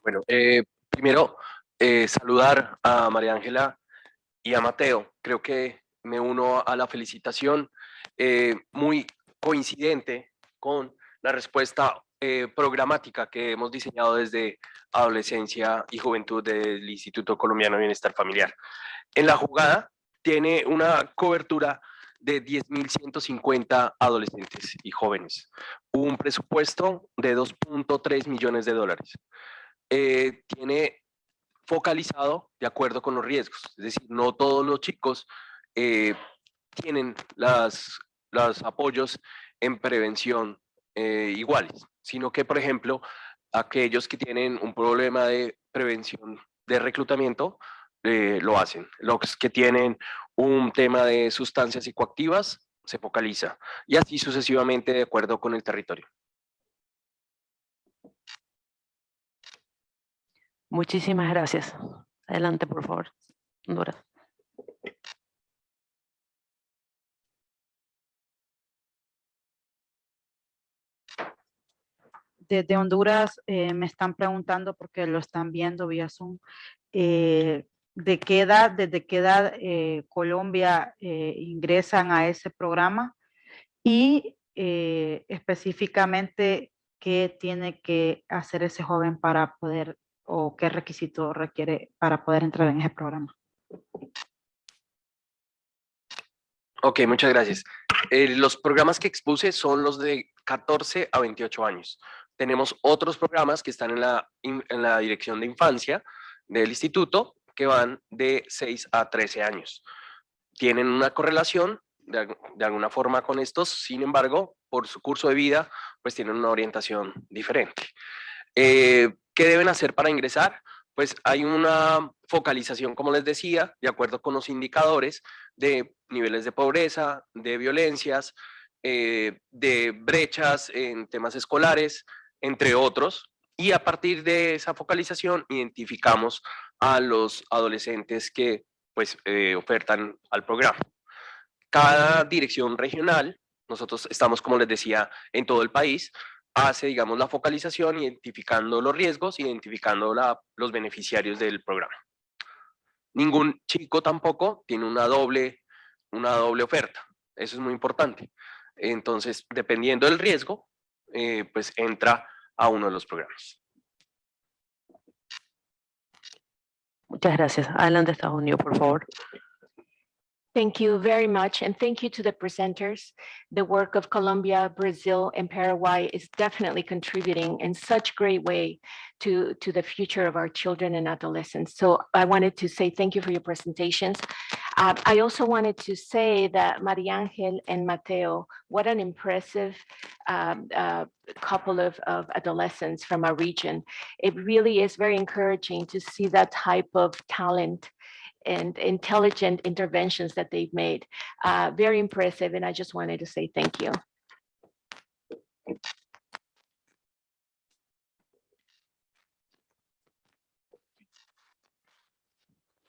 Bueno, primero saludar a María Ángela y a Mateo. Creo que me uno a la felicitación, muy coincidente con la respuesta programática que hemos diseñado desde adolescencia y juventud del Instituto Colombiano de Bienestar Familiar. En la jugada tiene una cobertura de 10.150 adolescentes y jóvenes, un presupuesto de $2.3 millones. Tiene focalizado de acuerdo con los riesgos, es decir, no todos los chicos tienen los apoyos en prevención iguales, sino que, por ejemplo, aquellos que tienen un problema de prevención de reclutamiento lo hacen. Los que tienen un tema de sustancias psicoactivas se focaliza y así sucesivamente de acuerdo con el territorio.
Muchísimas gracias. Adelante, por favor, Honduras.
Desde Honduras me están preguntando, porque lo están viendo vía Zoom, desde qué edad Colombia ingresan a ese programa y específicamente qué tiene que hacer ese joven para poder, o qué requisito requiere para poder entrar en ese programa.
Ok, muchas gracias. Los programas que expuse son los de 14 a 28 años. Tenemos otros programas que están en la dirección de infancia del instituto que van de 6 a 13 años. Tienen una correlación de alguna forma con estos, sin embargo, por su curso de vida, pues tienen una orientación diferente. ¿Qué deben hacer para ingresar? Pues hay una focalización, como les decía, de acuerdo con los indicadores de niveles de pobreza, de violencias, de brechas en temas escolares, entre otros, y a partir de esa focalización identificamos a los adolescentes que pues ofertan al programa. Cada dirección regional, nosotros estamos, como les decía, en todo el país, hace, digamos, la focalización, identificando los riesgos, identificando los beneficiarios del programa. Ningún chico tampoco tiene una doble oferta. Eso es muy importante. Entonces, dependiendo del riesgo, pues entra a uno de los programas.
Muchas gracias. Adelante, Estados Unidos, por favor.
Thank you very much, and thank you to the presenters. The work of Colombia, Brazil, and Paraguay is definitely contributing in such great way to the future of our children and adolescents. So I wanted to say thank you for your presentations. I also wanted to say that María Ángel and Mateo, what an impressive couple of adolescents from our region. It really is very encouraging to see that type of talent and intelligent interventions that they've made. Very impressive, and I just wanted to say thank you.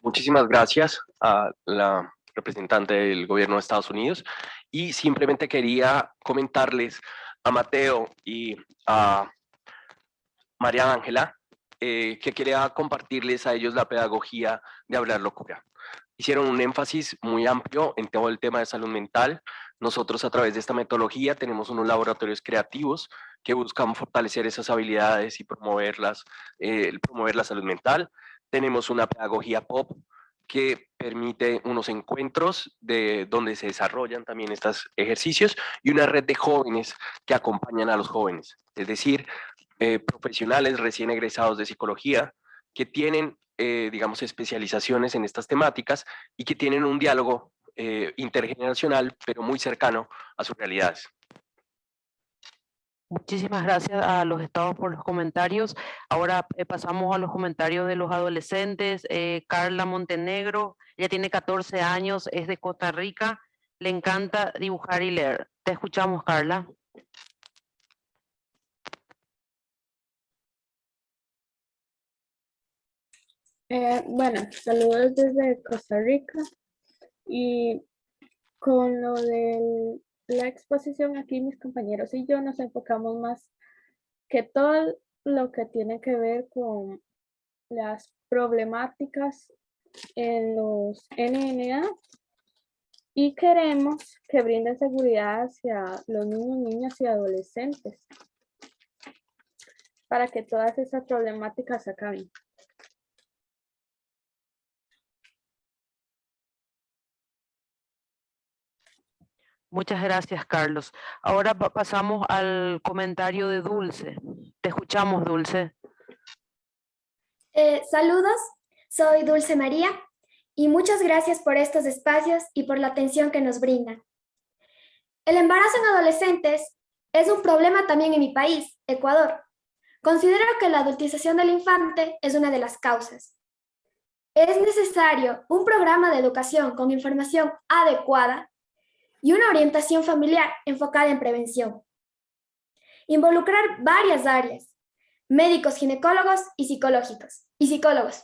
Muchísimas gracias a la representante del gobierno de Estados Unidos, y simplemente quería comentarles a Mateo y a María Ángela que quería compartirles a ellos la pedagogía de Hablar Locura. Hicieron un énfasis muy amplio en todo el tema de salud mental. Nosotros, a través de esta metodología, tenemos unos laboratorios creativos que buscan fortalecer esas habilidades y promover la salud mental. Tenemos una pedagogía pop que permite unos encuentros donde se desarrollan también estos ejercicios, y una red de jóvenes que acompañan a los jóvenes, es decir, profesionales recién egresados de psicología que tienen, digamos, especializaciones en estas temáticas y que tienen un diálogo intergeneracional, pero muy cercano a sus realidades.
Muchísimas gracias a los estados por los comentarios. Ahora pasamos a los comentarios de los adolescentes. Carla Montenegro, ella tiene 14 años, es de Costa Rica, le encanta dibujar y leer. Te escuchamos, Carla.
Bueno, saludos desde Costa Rica, y con lo de la exposición aquí mis compañeros y yo nos enfocamos más que todo lo que tiene que ver con las problemáticas en los NNA, y queremos que brinden seguridad hacia los niños, niñas y adolescentes para que todas esas problemáticas acaben.
Muchas gracias, Carlos. Ahora pasamos al comentario de Dulce. Te escuchamos, Dulce.
Saludos, soy Dulce María y muchas gracias por estos espacios y por la atención que nos brindan. El embarazo en adolescentes es un problema también en mi país, Ecuador. Considero que la adultización del infante es una de las causas. Es necesario un programa de educación con información adecuada y una orientación familiar enfocada en prevención. Involucrar varias áreas: médicos, ginecólogos y psicólogos.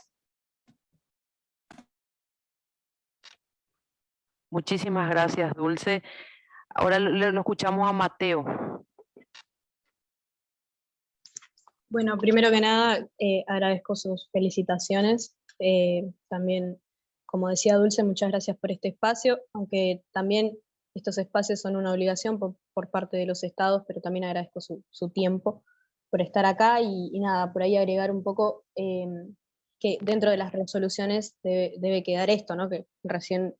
Muchísimas gracias, Dulce. Ahora lo escuchamos a Mateo.
Bueno, primero que nada, agradezco sus felicitaciones. También, como decía Dulce, muchas gracias por este espacio, aunque también estos espacios son una obligación por parte de los estados, pero también agradezco su tiempo por estar acá, y nada, por ahí agregar un poco que dentro de las resoluciones debe quedar esto, ¿no? Que recién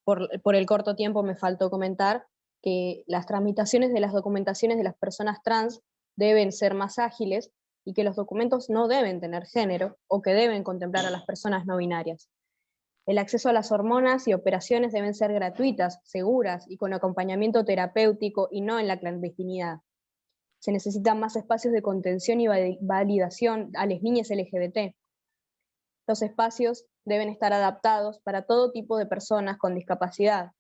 por el corto tiempo me faltó comentar que las tramitaciones de las documentaciones de las personas trans deben ser más ágiles, y que los documentos no deben tener género, o que deben contemplar a las personas no binarias. El acceso a las hormonas y operaciones deben ser gratuitas, seguras y con acompañamiento terapéutico, y no en la clandestinidad. Se necesitan más espacios de contención y validación a las niñas LGBT. Los espacios deben estar adaptados para todo tipo de personas con discapacidad.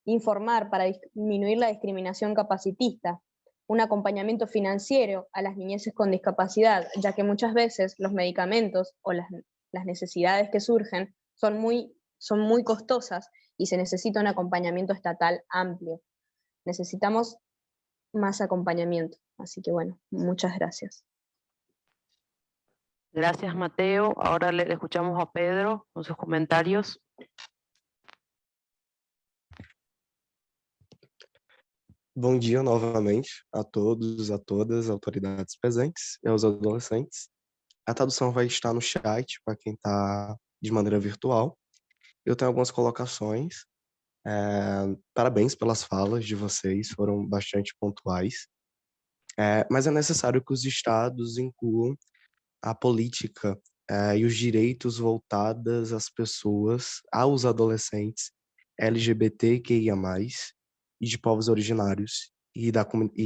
Informar para disminuir la discriminación capacitista. Un acompañamiento financiero a las niñeces con discapacidad, ya que muchas veces los medicamentos o las necesidades que surgen son muy costosas, y se necesita un acompañamiento estatal amplio. Necesitamos más acompañamiento. Así que bueno, muchas gracias.
Gracias, Mateo. Ahora le escuchamos a Pedro con sus comentarios.
Bom dia novamente a todos, a todas, autoridades presentes e aos adolescentes. A tradução vai estar no chat para quem está de maneira virtual. Eu tenho algumas colocações. Parabéns pelas falas de vocês, foram bastante pontuais. Mas é necessário que os estados incluam a política e os direitos voltados às pessoas, aos adolescentes LGBTQIA+, e de povos originários e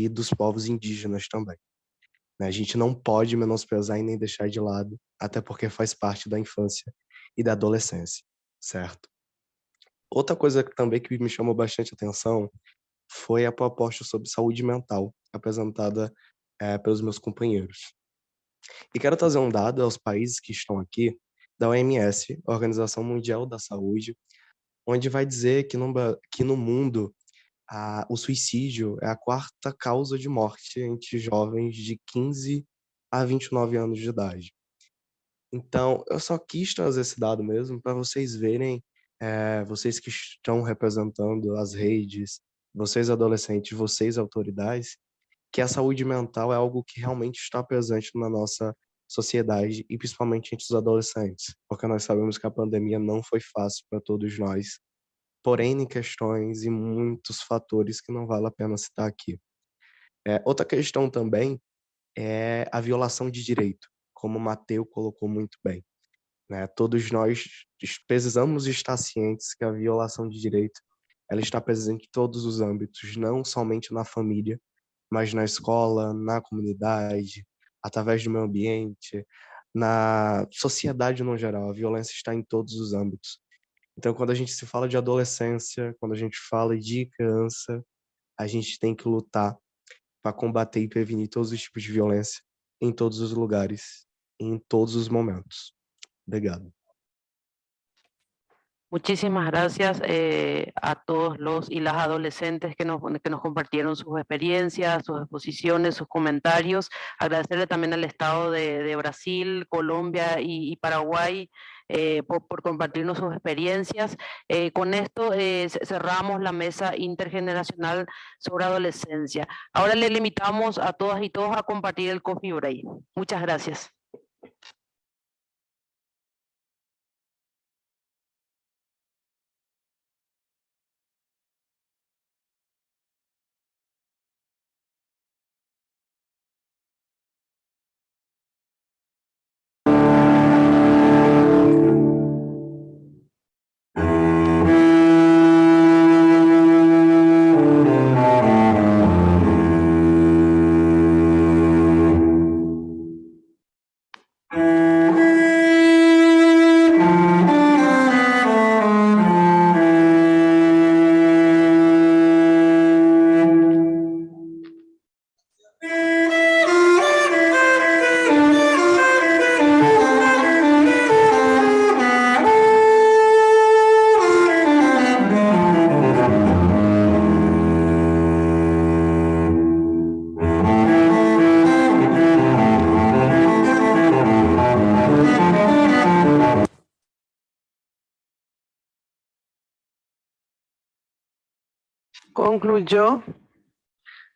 dos povos indígenas também. A gente não pode menosprezar e nem deixar de lado, até porque faz parte da infância e da adolescência, certo? Outra coisa também que me chamou bastante atenção foi a proposta sobre saúde mental, apresentada pelos meus companheiros. E quero trazer um dado aos países que estão aqui, da OMS, Organização Mundial da Saúde, onde vai dizer que no mundo o suicídio é a 4ª causa de morte entre jovens de 15 a 29 anos de idade. Então, eu só quis trazer esse dado mesmo para vocês verem, vocês que estão representando as redes, vocês adolescentes, vocês autoridades, que a saúde mental é algo que realmente está presente na nossa sociedade e principalmente entre os adolescentes, porque nós sabemos que a pandemia não foi fácil para todos nós, porém em questões e muitos fatores que não vale a pena citar aqui. Outra questão também é a violação de direito, como o Mateu colocou muito bem, né? Todos nós precisamos estar cientes que a violação de direito ela está presente em todos os âmbitos, não somente na família, mas na escola, na comunidade, através do meio ambiente, na sociedade no geral. A violência está em todos os âmbitos. Então, quando a gente se fala de adolescência, quando a gente fala de criança, a gente tem que lutar para combater e prevenir todos os tipos de violência em todos os lugares, em todos os momentos. Obrigado.
Muchísimas gracias a todos los y las adolescentes que nos compartieron sus experiencias, sus exposiciones, sus comentarios. Agradecerle también al Estado de Brasil, Colombia y Paraguay por compartirnos sus experiencias. Con esto cerramos la mesa intergeneracional sobre adolescencia. Ahora le invitamos a todas y todos a compartir el coffee break. Muchas gracias.
Concluyó.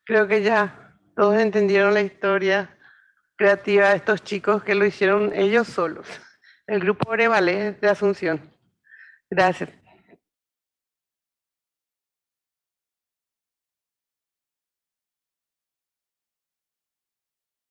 Creo que ya todos entendieron la historia creativa de estos chicos que lo hicieron ellos solos. El grupo Ore Ballet de Asunción. Gracias.